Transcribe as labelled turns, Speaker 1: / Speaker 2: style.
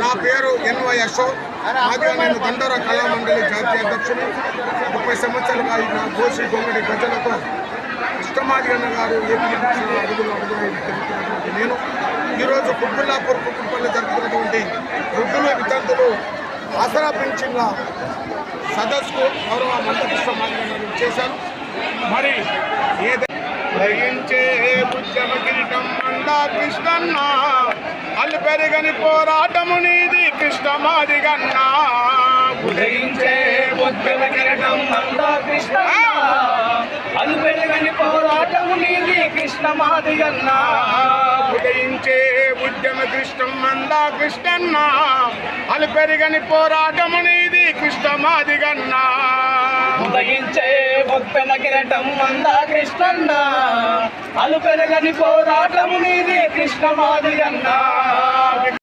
Speaker 1: నా పేరు ఎన్వై అశోక్. మాదిగా నేను దండోర కళామండలి జాతీయ అధ్యక్షుడు. 30 సంవత్సరాలుగా నా గోసి గొంగడి ప్రజలతో కృష్ణమాదిగన్న గారు ఏపీ అడుగులు జరుగుతున్నటువంటి నేను ఈరోజు కుబ్బుల్లాపూర్ కుక్కపల్లి జరుగుతున్నటువంటి వృద్ధులు విద్యార్థులు ఆసరా పెన్షన్ల సదస్సుకు గౌరవ మంత్రి కృష్ణమాదిగన్న చేశాను. మరి ఏదైంచే ఉద్యమ కిరీటం మందా కృష్ణన్న, అల్లు పెరగని పోరాటము నీది కృష్ణమాదిగన్న.
Speaker 2: ఉదయించే ఉద్యమ కిరీటం మందా కృష్ణన్న, అల్లు పెరగని పోరాటము నీది కృష్ణమాదిగన్న.
Speaker 1: ఉదయించే ఉద్యమ కృష్ణం మందా కృష్ణన్న, అల్లు పెరగని పోరాటము నీది కృష్ణమాదిగన్న.
Speaker 2: ఉదయించే ఉద్యమ కిరీటం మందా కృష్ణన్న, అల్లు పెరగని పోరాటము నీది కృష్ణమాదిగన్న.